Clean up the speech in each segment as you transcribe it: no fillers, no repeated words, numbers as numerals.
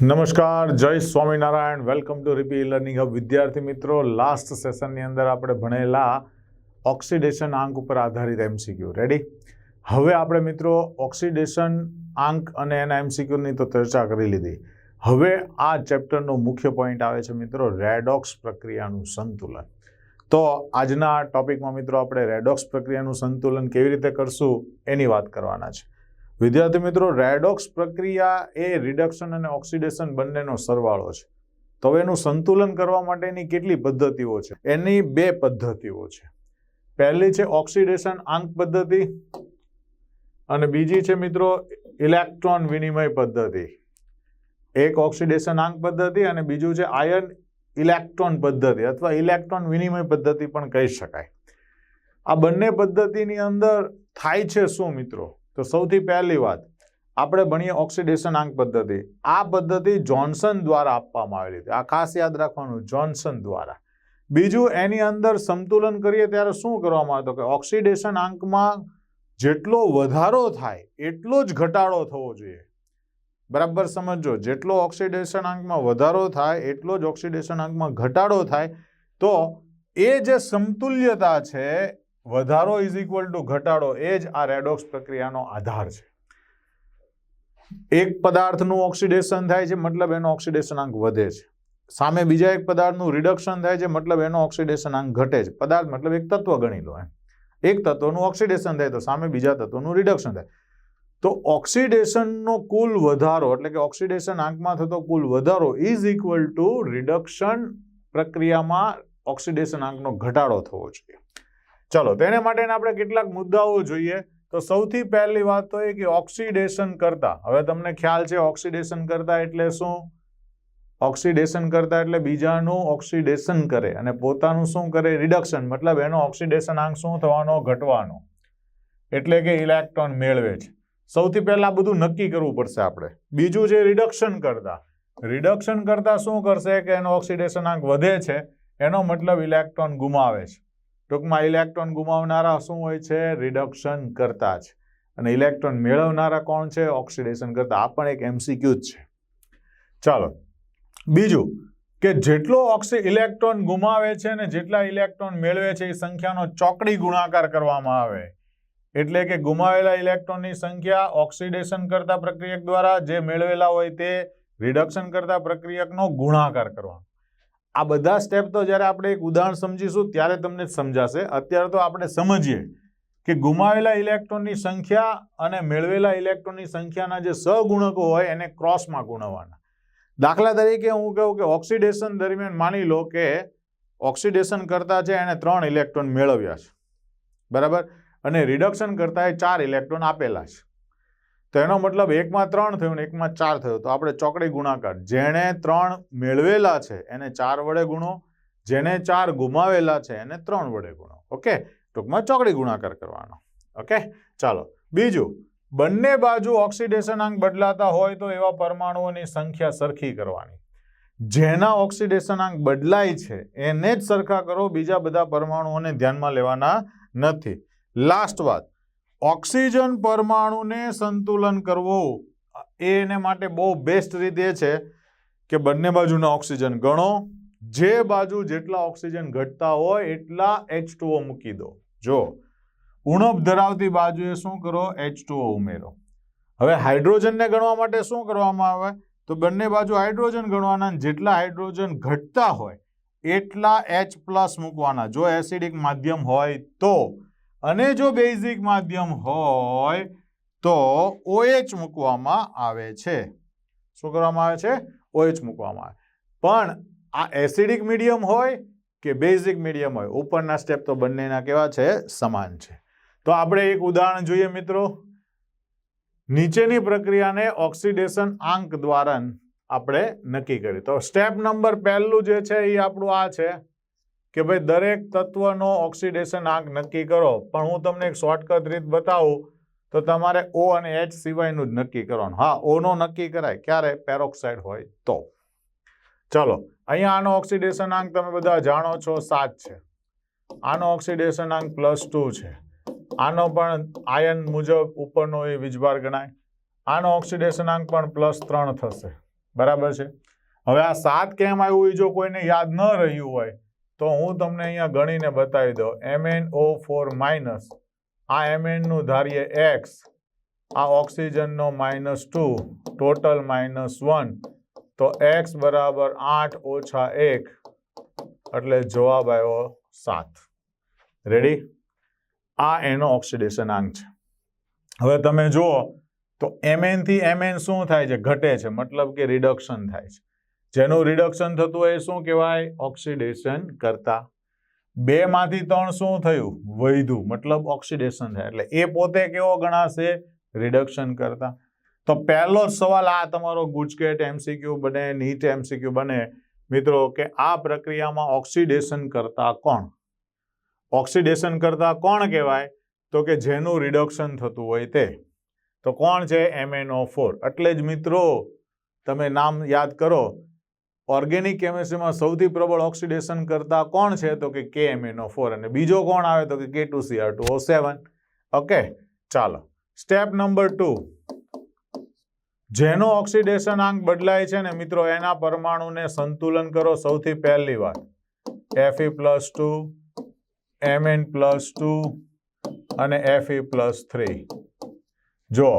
નમસ્કાર, Jai Swaminarayan. Welcome to રીપી learning hub. વિદ્યાર્થી મિત્રો, લાસ્ટ સેશનની અંદર આપણે ભણેલા ઓક્સિડેશન આંક ઉપર આધારિત એમસીક્યુ રેડી. હવે આપણે મિત્રો ઓક્સિડેશન આંક અને એના એમસીક્યુની તો ચર્ચા કરી લીધી. હવે આ ચેપ્ટરનો મુખ્ય પોઈન્ટ આવે છે મિત્રો રેડોક્સ પ્રક્રિયાનું સંતુલન. તો આજના ટોપિકમાં મિત્રો આપણે રેડોક્સ પ્રક્રિયાનું સંતુલન કેવી રીતે કરશું એની વાત કરવાના છે. વિદ્યાર્થી મિત્રો, રેડોક્સ પ્રક્રિયા એ રિડક્શન અને ઓક્સિડેશન બંનેનો સરવાળો છે. તો એનું સંતુલન કરવા માટેની કેટલી પદ્ધતિઓ છે? એની બે પદ્ધતિઓ છે. પહેલી છે ઓક્સિડેશન આંક પદ્ધતિ અને બીજી છે મિત્રો ઇલેક્ટ્રોન વિનિમય પદ્ધતિ. એક ઓક્સિડેશન આંક પદ્ધતિ અને બીજું છે આયન ઇલેક્ટ્રોન પદ્ધતિ અથવા ઇલેક્ટ્રોન વિનિમય પદ્ધતિ પણ કહી શકાય. આ બંને પદ્ધતિની અંદર થાય છે શું મિત્રો? તો સૌથી પહેલી વાત આપણે ભણીએ ઓક્સિડેશન આંક પદ્ધતિ. આ પદ્ધતિ જોન્સન દ્વારા આપવામાં આવેલી હતી. આ ખાસ યાદ રાખવાનું, જોન્સન દ્વારા. બીજું, એની અંદર સંતુલન કરીએ ત્યારે શું કરવામાં આવતું કે ઓક્સિડેશન આંકમાં જેટલો વધારો થાય એટલો જ ઘટાડો થવો જોઈએ. બરાબર સમજો, જેટલો ઓક્સિડેશન આંકમાં વધારો થાય એટલો જ ઓક્સિડેશન આંકમાં ઘટાડો થાય. તો એ જે સમતુલ્યતા છે, વધારો ઇઝ ઇક્વલ ટુ ઘટાડો, એ જ આ રેડોક્સ પ્રક્રિયાનો આધાર છે. એક પદાર્થનું ઓક્સિડેશન થાય છે મતલબ એનો ઓક્સિડેશન આંક વધે છે. સામે બીજા એક પદાર્થનું રિડક્શન થાય છે મતલબ એનો ઓક્સિડેશન આંક ઘટે છે. પદાર્થ મતલબ એક તત્વ ગણી લો. એક તત્વનું ઓક્સિડેશન થાય તો સામે બીજા તત્વનું રિડક્શન થાય. તો ઓક્સિડેશનનો કુલ વધારો એટલે કે ઓક્સિડેશન આંકમાં થતો કુલ વધારો ઇઝ ઇક્વલ ટુ રિડક્શન પ્રક્રિયામાં ઓક્સિડેશન આંકનો ઘટાડો થવો જોઈએ. ચલો, તેને માટે આપણે કેટલાક મુદ્દાઓ જોઈએ. તો સૌથી પહેલી વાત તો એ કે ઓક્સિડેશન કરતા, હવે તમને ખ્યાલ છે ઓક્સિડેશન કરતા એટલે શું? ઓક્સિડેશન કરતા એટલે બીજાનું ઓક્સિડેશન કરે અને પોતાનું શું કરે? રિડક્શન. મતલબ એનો ઓક્સિડેશન આંક શું થવાનો? ઘટવાનો. એટલે કે ઇલેક્ટ્રોન મેળવે છે. સૌથી પહેલા બધું નક્કી કરવું પડશે આપણે. બીજું છે રિડક્શન કરતા. રિડક્શન કરતા શું કરશે કે એનો ઓક્સિડેશન આંક વધે છે, એનો મતલબ ઇલેક્ટ્રોન ગુમાવે છે. ટૂંકમાં ઇલેક્ટ્રોન ગુમાવનારા શું હોય છે? રિડક્શન કરતા છે. અને ઇલેક્ટ્રોન મેળવનારા કોણ છે? ઓક્સિડેશન કરતા. આ પણ એક એમસીક્યુ જ છે. ચાલો, બીજું કે જેટલો ઇલેક્ટ્રોન ગુમાવે છે ને જેટલા ઇલેક્ટ્રોન મેળવે છે એ સંખ્યાનો ચોકડી ગુણાકાર કરવામાં આવે. એટલે કે ગુમાવેલા ઇલેક્ટ્રોનની સંખ્યા ઓક્સિડેશન કરતા પ્રક્રિયક દ્વારા, જે મેળવેલા હોય તે રિડક્શન કરતા પ્રક્રિયકનો ગુણાકાર કરવાનો. આ બધા સ્ટેપ તો જ્યારે આપણે એક ઉદાહરણ સમજીશું ત્યારે તમને સમજાશે. અત્યારે તો આપણે સમજીએ કે ગુમાવેલા ઇલેક્ટ્રોનની સંખ્યા અને મેળવેલા ઇલેક્ટ્રોનની સંખ્યાના જે સહગુણકો હોય એને ક્રોસમાં ગુણવવાના. દાખલા તરીકે હું કહું કે ઓક્સિડેશન દરમિયાન માની લો કે ઓક્સિડેશન કરતા છે એને 3 ઇલેક્ટ્રોન મેળવ્યા છે, બરાબર, અને રિડક્શન કરતા એ 4 ઇલેક્ટ્રોન આપેલા છે. તો એનો મતલબ એકમાં 3 થયું ને એકમાં 4 થયું. તો આપણે ચોકડી ગુણાકાર, જેણે 3 મેળવેલા છે એને 4 વડે ગુણો, જેને 4 ગુમાવેલા છે એને 3 વડે ગુણો. ઓકે, ટૂંકમાં ચોકડી ગુણાકાર કરવાનો. ઓકે, ચાલો. બીજું, બંને બાજુ ઓક્સિડેશન આંક બદલાતા હોય તો એવા પરમાણુઓની સંખ્યા સરખી કરવાની. જેના ઓક્સિડેશન આંક બદલાય છે એને જ સરખા કરો, બીજા બધા પરમાણુઓને ધ્યાનમાં લેવાના નથી. લાસ્ટ વાત, ઓક્સિજન પરમાણુને સંતુલન કરવું એને માટે બહુ બેસ્ટ રીત એ છે કે બંને બાજુના ઓક્સિજન ગણો. જે બાજુ જેટલા ઓક્સિજન ઘટતા હોય એટલા H2O મૂકી દો. જો ઉણપ ધરાવતી બાજુએ શું કરો? H2O ઉમેરો. હવે હાઇડ્રોજનને ગણવા માટે શું કરવામાં આવે? તો બંને બાજુ હાઇડ્રોજન ગણવાના, જેટલા હાઇડ્રોજન ઘટતા હોય એટલા H+ મૂકવાના જો એસિડિક માધ્યમ હોય તો. અને જો બેઝિક માધ્યમ હોય તો OH મૂકવામાં આવે છે. શું કરવામાં આવે છે? OH મૂકવામાં આવે. પણ આ એસિડિક મીડિયમ હોય કે બેઝિક મીડિયમ હોય, ઉપરના સ્ટેપ તો બંનેના કેવા છે? સમાન છે. તો આપણે એક ઉદાહરણ જોઈએ મિત્રો. નીચેની પ્રક્રિયાને ઓક્સિડેશન આંક દ્વારા આપણે નક્કી કરી. તો સ્ટેપ નંબર પહેલું જે છે એ આપણું આ છે કે ભાઈ દરેક તત્વનો ઓક્સિડેશન આંક નક્કી કરો. પણ હું તમને એક શોર્ટકટ રીત બતાવું તો તમારે O અને H સિવાયનું જ નક્કી કરવાનું. હા, O નો નક્કી કરાય ક્યારે? પેરોક્સાઇડ હોય તો. ચલો, અહીંયા આનો ઓક્સિડેશન આંક તમે બધા જાણો છો 7 છે. આનો ઓક્સિડેશન આંક +2 છે. આનો પણ આયન મુજબ ઉપરનો એ વીજભાર ગણાય. આનો ઓક્સિડેશન આંક પણ +3 થશે. બરાબર છે. હવે આ 7 કેમ આવ્યું એ જો કોઈને યાદ ન રહ્યું હોય તો હું તમને અહીંયા ગણીને બતાવી દઉં. MnO4 માઇનસ આ Mn નું ધારીએ x, આ ઓક્સિજનનો -2, ટોટલ -1, તો x બરાબર 8 ઓછા 1 એટલે જવાબ આવ્યો 7. રેડી? આ એનો ઓક્સિડેશનાંક છે. હવે તમે જુઓ તો Mn થી Mn શું થાય છે? ઘટે છે, મતલબ કે રિડક્શન થાય છે. જેનું રિડક્શન થતું હોય એ શું કહેવાય? ઓક્સિડેશન કરતા. 2 માંથી 3 શું થયું? વધ્યું, મતલબ ઓક્સિડેશન થાય. એટલે એ પોતે કેવો ગણાશે? રિડક્શન કરતા. તો પહેલો જ સવાલ આ તમારો ગુજકેટ MCQ બને, નીટ MCQ બને મિત્રો, કે આ પ્રક્રિયામાં ઓક્સિડેશન કરતા કોણ? ઓક્સિડેશન કરતા કોણ કહેવાય? તો કે જેનું રિડક્શન થતું હોય તે. તો કોણ છે? MnO4. એટલે જ મિત્રો તમે નામ યાદ કરો, ઓર્ગેનિક કેમિસ્ટ્રીમાં સૌથી પ્રબળ ઓક્સિડેશન કરતા કોણ છે? તો કે KMnO4. અને બીજો કોણ આવે? તો કે K2Cr2O7. ઓકે, ચાલો સ્ટેપ નંબર 2. જેનો ઓક્સિડેશનાંક બદલાય છે ને મિત્રો, એના પરમાણુને સંતુલન કરો. સૌથી પહેલી વાત Fe+2, Mn+2 અને Fe+3. જો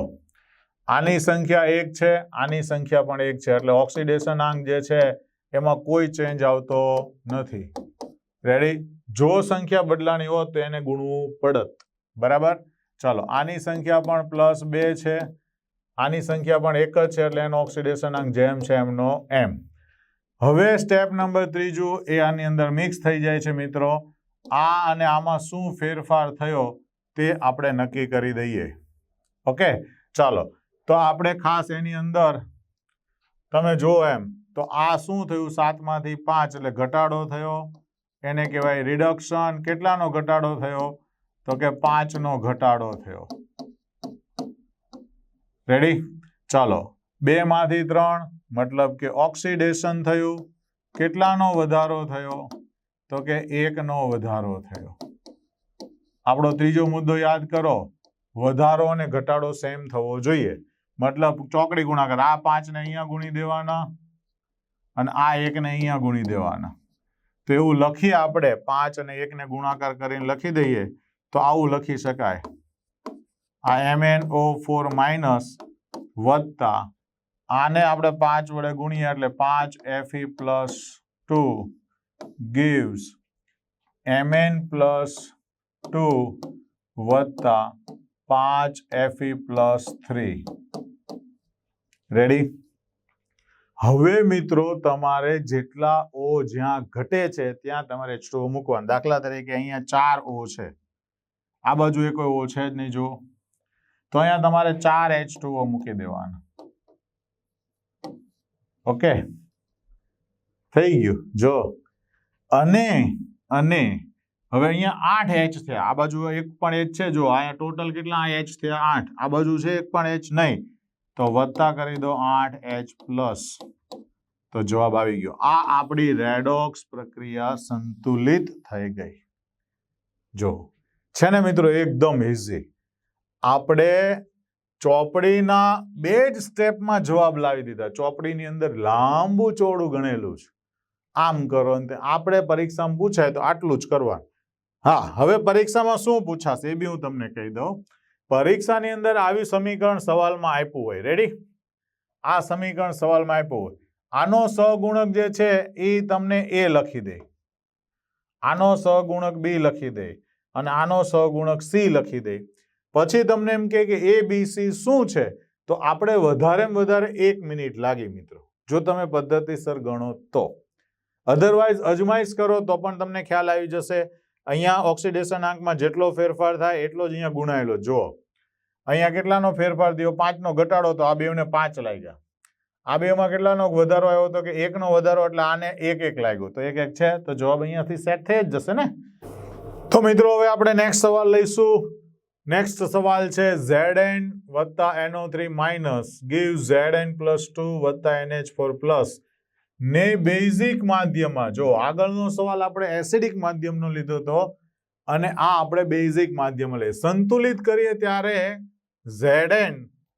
આની સંખ્યા 1 છે, આની સંખ્યા પણ 1 છે, એટલે ઓક્સિડેશનાંક જે છે એમાં કોઈ ચેન્જ આવતો નથી. રેડી? જો સંખ્યા બદલાની હોત તો એને ગુણવું પડત. બરાબર? ચાલો, આની સંખ્યા પણ +2 છે, આની સંખ્યા પણ 1 જ છે, એટલે એનો ઓક્સિડેશનાંક જેમ છે એમનો એમ. હવે સ્ટેપ નંબર 3 એ આની અંદર મિક્સ થઈ જાય છે મિત્રો. આ અને આમાં શું ફેરફાર થયો તે આપણે નક્કી કરી દઈએ. ઓકે, ચાલો તો આપણે ખાસ એની અંદર તમે જુઓ એમ તો આ શું થયું? 7 માંથી 5 એટલે ઘટાડો થયો, એને કહેવાય રિડક્શન. કેટલાનો ઘટાડો થયો? તો કે 5 નો ઘટાડો થયો. રેડી? ચાલો, 2 માંથી 3 મતલબ કે ઓક્સિડેશન થયું. કેટલાનો વધારો થયો? તો કે 1 નો વધારો થયો. આપણો ત્રીજો મુદ્દો યાદ કરો, વધારો અને ઘટાડો સેમ થવો જોઈએ, મતલબ ચોકડી ગુણાકાર. આ 5 ને અહીંયા ગુણી દેવાના અને આ 1 ને અહીંયા ગુણી દેવાના. તો એવું લખીએ આપણે, 5 અને 1 ને ગુણાકાર કરીને લખી દઈએ તો આવું લખી શકાય. આ MnO4 માઇનસ વત્તા આને આપણે 5 વડે ગુણીએ એટલે 5 Fe+2 gives Mn+2 વત્તા 5 Fe+3. રેડી? હવે મિત્રો તમારે જેટલા O જ્યાં ઘટે છે ત્યાં તમારે H2O મૂકવાનું. દાખલા તરીકે અહીંયા 4 O છે, આ બાજુ એ કોઈ O છે જ નહીં, જો તો અહીંયા તમારે 4 H2O મૂકી દેવાના. ઓકે, થઈ ગયું. જો અને હવે અહીંયા 8 H છે, આ બાજુ એક પણ H છે. જો અહીંયા ટોટલ કેટલા H થયા? 8. આ બાજુ છે એક પણ H નહીં, તો વત્તા કરી દો 8H+. તો જવાબ આવી ગયો. આ આપણી રેડોક્સ પ્રક્રિયા સંતુલિત થઈ ગઈ. જો છે ને મિત્રો, એકદમ ઇઝી. આપણે ચોપડીના 2 જ સ્ટેપમાં જવાબ લાવી દીધા. ચોપડીની અંદર લાંબુ ચોડું ગણેલું છે, આમ કરો ને આપણે પરીક્ષામાં પૂછાય તો આટલું જ કરવાનું. હા, હવે પરીક્ષામાં શું પૂછાશે એ બી હું તમને કહી દઉં. પરીક્ષાની અંદર આવી સમીકરણ સવાલમાં આપ્યું હોય. રેડી? આ સમીકરણ સવાલમાં આપ્યું હોય, આનો સહગુણક જે છે એ તમને A લખી દે, આનો સહગુણક B લખી દે અને આનો સહગુણક C લખી દે. પછી તમને એમ કે ABC શું છે, તો આપણે વધારેમાં વધારે 1 મિનિટ લાગી મિત્રો, જો તમે પદ્ધતિસર ગણો તો. અધરવાઇઝ અજમાઈશ કરો તો પણ તમને ખ્યાલ આવી જશે. અહીંયા ઓક્સિડેશનાંકમાં જેટલો ફેરફાર થાય એટલો જ અહીંયા ગુણાયેલો. જુઓ અહીંયા કેટલાનો ફેરફાર થયો? 5 નો ઘટાડો, તો આ બેને 5 લાગ્યા. આ બેમાં કેટલાનો વધારો આવ્યો? તો કે 1 નો વધારો, એટલે આને 1 લાગ્યો, તો 1 છે. તો જવાબ અહીંયાથી સેટ થઈ જ જશે ને. તો મિત્રો હવે આપણે નેક્સ્ટ સવાલ લઈશું. નેક્સ્ટ સવાલ છે Zn વત્તા NO3 માઇનસ ગીવ Zn+2 વત્તા NH4+ ને બેઝિક માધ્યમમાં. જો આગળનો સવાલ આપણે એસિડિક માધ્યમનો લીધો હતો અને આ આપણે બેઝિક માધ્યમ લઈએ. સંતુલિત કરીએ ત્યારે Zn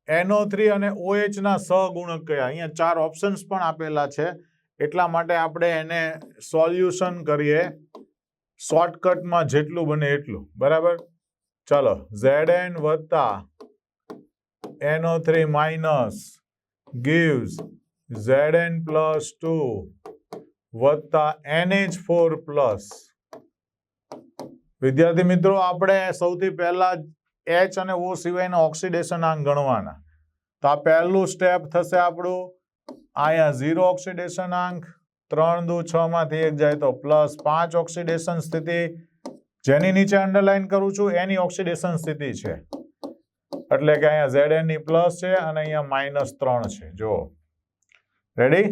NO3 અને OH ના સહગુણક કયા? અહીંયા 4 ઓપ્શન્સ પણ આપેલા છે, એટલા માટે આપણે એને સોલ્યુશન કરીએ શોર્ટકટમાં જેટલું બને એટલું. બરાબર, ચાલો. Zn વત્તા NO3 minus gives Zn plus 2 વત્તા NH4 પ્લસ. વિદ્યાર્થી મિત્રો, આપણે સૌથી પહેલા H અને O સિવાયના ઓક્સિડેશન આંક ગણવાના. તો આ પહેલું સ્ટેપ થશે આપણું. અહીંયા 0 ઓક્સિડેશન આંક, 3 દુ 6 માંથી 1 જાય તો +5 ઓક્સિડેશન સ્થિતિ. જેની નીચે અંડરલાઈન કરું છું એની ઓક્સિડેશન સ્થિતિ છે, એટલે કે અહીંયા Zn ની પ્લસ છે અને અહીંયા -3 છે. જો રેડી?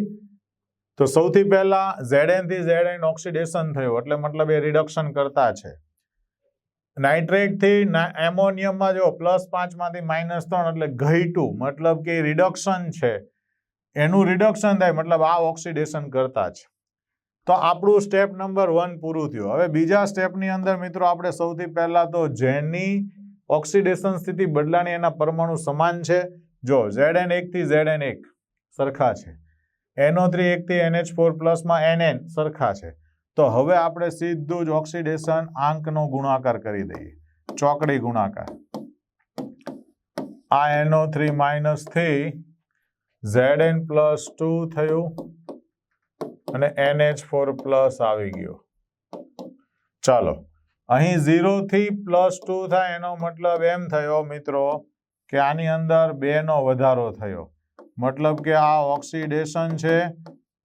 તો સૌથી પહેલા Zn થી Zn ઓક્સિડેશન થયું, એટલે મતલબ એ રિડક્શન કરતા છે. નાઇટ્રેટ થી એમોનિયમમાં જો +5 માંથી -3 એટલે ઘટ્યું, મતલબ કે રિડક્શન છે. એનું રિડક્શન થાય મતલબ આ ઓક્સિડેશન કરતા છે. તો આપણું સ્ટેપ નંબર 1 પૂરું થયું. હવે બીજા સ્ટેપની અંદર મિત્રો આપણે સૌથી પહેલા તો જેની ઓક્સિડેશન સ્થિતિ બદલાની એના પરમાણુ સમાન છે. જો Zn 1 થી Zn 1 સરખા છે, NO3 1 થી NH4 પ્લસમાં NN સરખા છે. તો હવે આપણે સીધું જ ઓક્સિડેશન આંકનો ગુણાકાર કરી દઈએ, ચોકડી ગુણાકાર. આ NO3 માઇનસ થી Zn પ્લસ 2 થયું અને NH4 પ્લસ આવી ગયો. ચાલો, અહીં 0 થી +2 થાય એનો મતલબ એમ થયો મિત્રો કે આની અંદર 2 નો વધારો થયો, મતલબ કે આ ઓક્સિડેશન છે,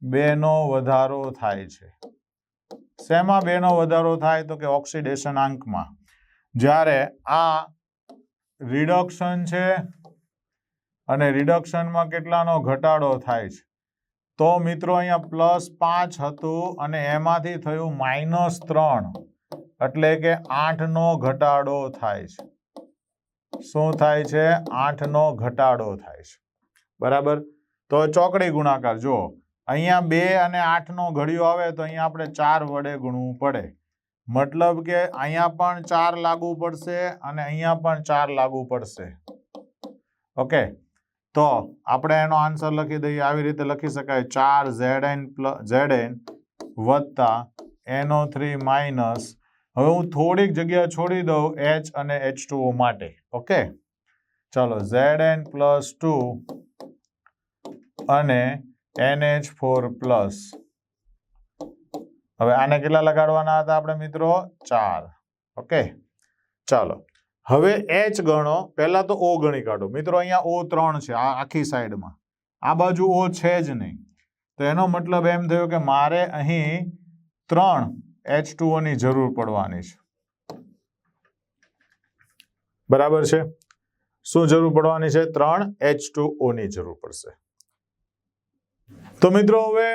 2 નો વધારો થાય છે. શેમાં 2 નો વધારો થાય? તો કે ઓક્સિડેશન આંકમાં. જ્યારે આ રિડક્શન છે અને રિડક્શનમાં કેટલાનો ઘટાડો થાય છે? તો મિત્રો અહીંયા +5 હતું અને એમાંથી થયું -3, એટલે કે 8 નો ઘટાડો થાય છે. શું થાય છે? 8 નો ઘટાડો થાય છે. બરાબર, તો ચોકડી ગુણાકાર. જો અહીંયા 2 અને 8 નો ઘડિયો આવે તો અહીંયા આપણે 4 વડે ગુણવું પડે, મતલબ કે અહીંયા પણ 4 લાગુ પડશે અને અહીંયા પણ 4 લાગુ પડશે. ઓકે, તો આપણે એનો આન્સર લખી દઈએ. આવી રીતે લખી શકાય, 4 Zn વત્તા NO3 માઇનસ. હવે હું થોડીક જગ્યા છોડી દઉં H અને H2O માટે. ઓકે, ચાલો, Zn પ્લસ 2 અને NH4 પ્લસ. હવે આને કેટલા લગાડવાના હતા આપણે મિત્રો? 4. ઓકે, ચાલો. હવે H ગણો, પહેલા તો O ગણી કાઢો. મિત્રો અહીંયા O3 છે, આ આખી સાઈડમાં. આ બાજુ O છે જ નહીં, તો એનો મતલબ એમ થયો કે મારે અહીં 3 H2O ની જરૂર પડવાની છે. બરાબર છે? શું જરૂર પડવાની છે? 3 H2O ની જરૂર પડશે. તો મિત્રો હવે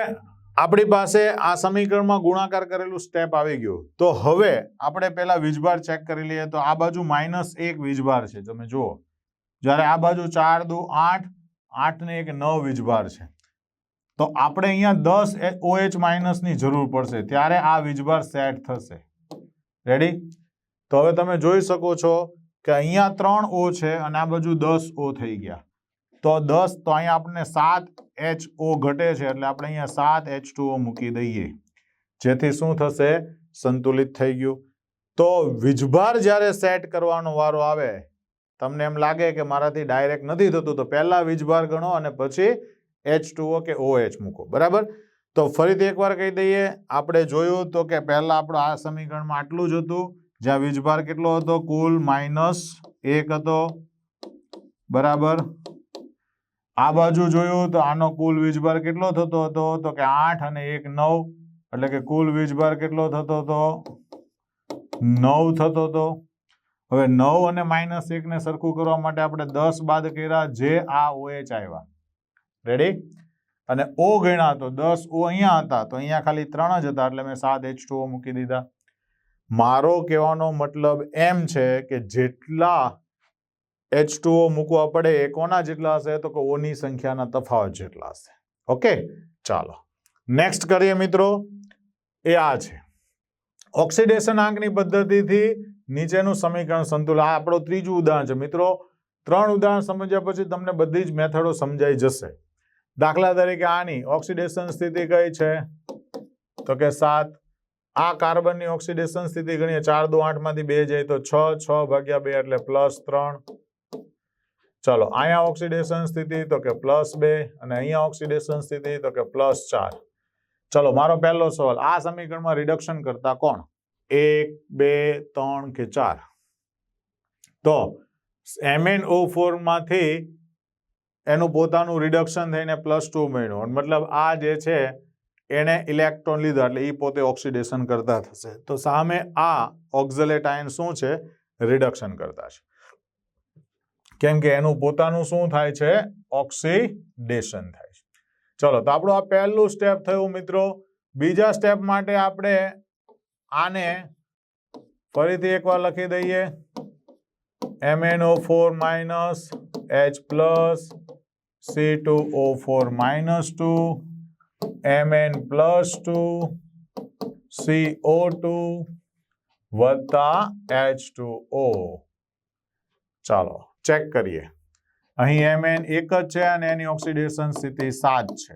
આપણી પાસે આ સમીકરણમાં ગુણાકાર કરેલું સ્ટેપ આવી ગયું. તો હવે આપણે પહેલા વીજભાર ચેક કરી લઈએ. તો આ બાજુ -1 વીજભાર છે, તમે જુઓ. જ્યારે આ બાજુ 4 દુ 8, 8 ને 1 9 વીજભાર છે. તો આપણે અહીંયા 10 OH માઇનસ ની જરૂર પડશે, ત્યારે આ વીજભાર સેટ થશે. રેડી? તો હવે તમે જોઈ શકો છો કે અહીંયા 3 O છે અને આ બાજુ 10 O થઈ ગયા. તો 10, તો અહીંયા આપણને 7 HO ઘટે છે, એટલે આપણે અહીંયા 7 H2O મૂકી દઈએ, જેથી શું થશે? સંતુલિત થઈ ગયું. તો વીજભાર જ્યારે સેટ કરવાનો વારો આવે, તમને એમ લાગે કે મારાથી ડાયરેક્ટ નથી થતું, તો પહેલા વીજભાર ગણો અને પછી H2O કે OH મૂકો. બરાબર? તો ફરીથી એકવાર કહી દઈએ, આપણે જોયું તો કે પહેલા આપણું આ સમીકરણમાં આટલું જ હતું, જ્યાં વીજભાર કેટલો હતો? કુલ -1 હતો. બરાબર? આ બાજુ જોયું તો આનો કુલ વીજભાર કેટલો થતો હતો? તો કે 8 અને 1 9, એટલે કે કુલ વીજભાર કેટલો થતો હતો? 9 થતો હતો. હવે 9 અને -1 ને સરખું કરવા માટે આપણે 10 બાદ કર્યા, જે આ OH આવ્યા. રેડી? અને O ગણ્યા તો 10 O અહીંયા હતા, તો અહીંયા ખાલી 3 જ હતા, એટલે મેં 7 H2O મૂકી દીધા. મારો કહેવાનો મતલબ એમ છે કે જેટલા H2O મૂકવા પડે એ કોના જેટલા હશે? તો કે O ની સંખ્યાના તફાવત જેટલા હશે. ઓકે, ચાલો નેક્સ્ટ કરીએ મિત્રો. એ આ છે ઓક્સિડેશન આંકની પદ્ધતિથી નીચેનું સમીકરણ સંતુલન. આ આપણું ત્રીજું ઉદાહરણ છે મિત્રો. 3 ઉદાહરણ સમજ્યા પછી તમને બધી જ મેથડો સમજાઈ જશે. દાખલા તરીકે આની ઓક્સિડેશન સ્થિતિ કઈ છે તો કે 7. આ કાર્બનની ઓક્સિડેશન સ્થિતિ ગણીએ 4 2 8 માંથી 2 જાય તો 6 6 ભાગ્યા 2 એટલે +3. ચલો અહીંયા ઓક્સિડેશન સ્થિતિ તો કે +2 અને અહીંયા ઓક્સિડેશન સ્થિતિ તો કે +4. ચલો મારો પહેલો સવાલ, આ સમીકરણમાં રિડક્શન કરતા કોણ? 1 2 3 કે 4? તો MnO4 માંથી એનું પોતાનું રિડક્શન થઈને +2 મળ્યું, મતલબ આ જે છે એને ઇલેક્ટ્રોન લીધા એટલે એ પોતે ઓક્સિડેશન કરતા થશે. તો સામે આ ઓક્ઝલેટ આયન શું છે? રિડક્શન કરતા છે, કેમ કે એનું પોતાનું શું થાય છે? ઓક્સિડેશન થાય છે. ચલો તો આપણું આ પહેલું સ્ટેપ થયું મિત્રો. બીજા સ્ટેપ માટે આપણે આને ફરીથી એકવાર લખી દઈએ. MnO4 minus H plus C2O4 minus 2 Mn plus 2 CO2 વત્તા H2O. ચાલો ચેક કરીએ. અહીં Mn એક જ છે અને એની ઓક્સિડેશન સ્થિતિ 7 છે.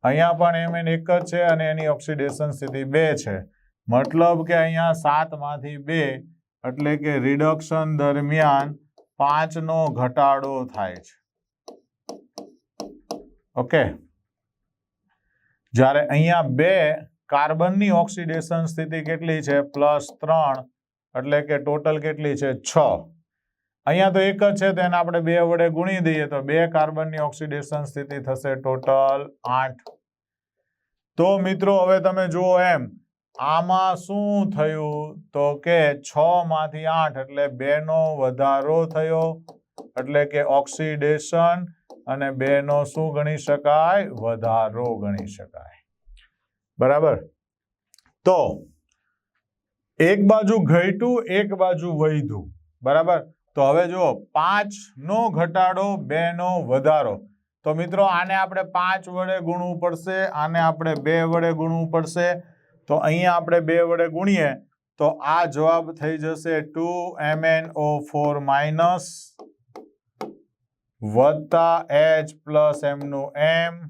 અહીંયા પણ Mn એક જ છે અને એની ઓક્સિડેશન સ્થિતિ 2 છે. મતલબ કે અહીંયા 7 માંથી 2 એટલે કે રિડક્શન દરમિયાન 5 નો ઘટાડો થાય છે. ઓકે, જ્યારે અહીંયા 2 કાર્બનની ઓક્સિડેશન સ્થિતિ કેટલી છે? +3 એટલે કે ટોટલ કેટલી છે? 6. અહીંયા તો એક જ છે તો એને આપણે 2 વડે ગુણી દઈએ તો 2 કાર્બનની ઓક્સિડેશન સ્થિતિ થશે ટોટલ 8. તો મિત્રો હવે તમે જુઓ એમ આમાં શું થયું તો કે 6 માંથી 8 એટલે 2 નો વધારો થયો, એટલે કે ઓક્સિડેશન, અને 2 નો શું ગણી શકાય? વધારો ગણી શકાય. બરાબર. તો એક બાજુ ઘટ્યું એક બાજુ વધ્યું. બરાબર. તો હવે જો 5 નો ઘટાડો 2 નો વધારો. તો મિત્રો આને આપણે 5 વડે ગુણવું પડશે, આને આપણે 2 વડે ગુણવું પડશે. તો અહીંયા આપણે 2 વડે ગુણીએ તો આ જવાબ થઈ જશે 2MnO4 માઇનસ વત્તા H પ્લસ એમનું M.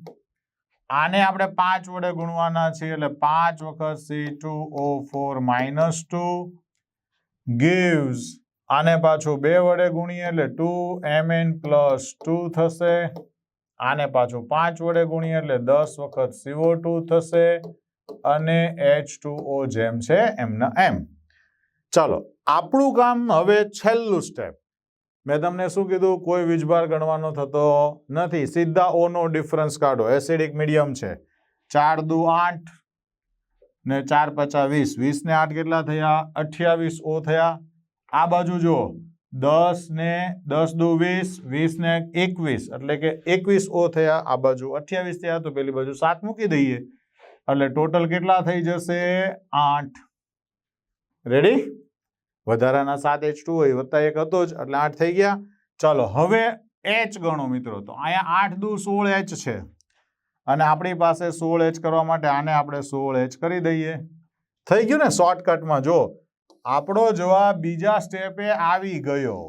આને આપણે 5 વડે ગુણવાના છીએ એટલે 5 વખત C2O4 માઇનસ 2 gives, આને પાછું 2 વડે ગુણીએ એટલે 2Mn પ્લસ 2 થશે. આને પાછું 5 વડે ગુણીએ એટલે 10 વખત CO2 થશે અને H2O જેમ છે એમના એમ. ચાલો આપણું કામ હવે છેલ્લું સ્ટેપ. મેં તમને શું કીધું? કોઈ વીજભાર ગણવાનો થતો નથી, સીધા O નો ડિફરન્સ કાઢો. એસિડિક મીડિયમ છે. 4 દુ 8 ને 4 પચા 20, 20 ને 8 કેટલા થયા? 28 O થયા. આ બાજુ જુઓ 10 ને 10 દુ 20, 20 ને 21 એટલે કે 21 O થયા. આ બાજુ 28 થયા તો પેલી બાજુ 7 મૂકી દઈએ એટલે ટોટલ કેટલા થઈ જશે? 8. રેડી? વધારાના 7 H2 હોય વત્તા 1 હતો જ એટલે 8 થઈ ગયા. ચાલો હવે H ગણો મિત્રો. તો અહીંયા 8 દુ 16 H છે અને આપણી પાસે 16 H કરવા માટે આને આપણે 16 H કરી દઈએ. થઈ ગયું ને શોર્ટકટમાં. જો આપણો જવાબ બીજા સ્ટેપે આવી ગયો.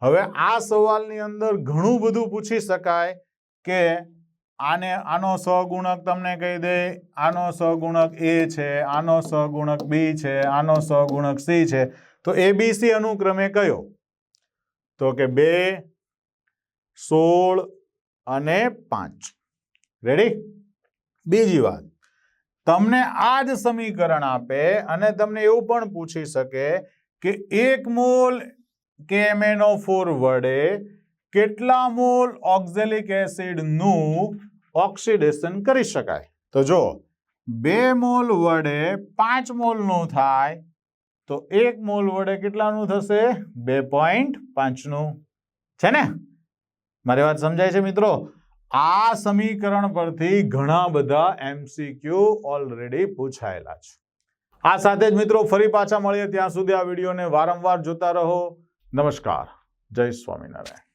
હવે આ સવાલની અંદર ઘણું બધું પૂછી શકાય કે આનો સહગુણક તમને કહી દે, આનો સહગુણક A છે, આનો સહગુણક B છે, આનો સહગુણક C છે. તો ABC અનુક્રમે કયો? તો કે 2, 16 અને 5. રેડી? બીજી વાત, તમને આ જ સમીકરણ આપે અને તમને એવું પણ પૂછી શકે કે 1 મોલ KMnO4 વડે કેટલા મોલ ઓક્ઝેલિક એસિડ નું ઓક્સિડેશન કરી શકાય? તો જો 2 મોલ વડે 5 મોલ નું થાય તો 1 મોલ વડે કેટલાનું થશે? 2.5 નું. છે ને? મારી વાત સમજાય છે મિત્રો? આ સમીકરણ પરથી ઘણા બધા MCQ ઓલરેડી પૂછાયેલા છે. આ સાથે જ મિત્રો ફરી પાછા મળીએ. ત્યાં સુધી આ વિડીયોને વારંવાર જોતા રહો. નમસ્કાર. જય સ્વામિનારાયણ.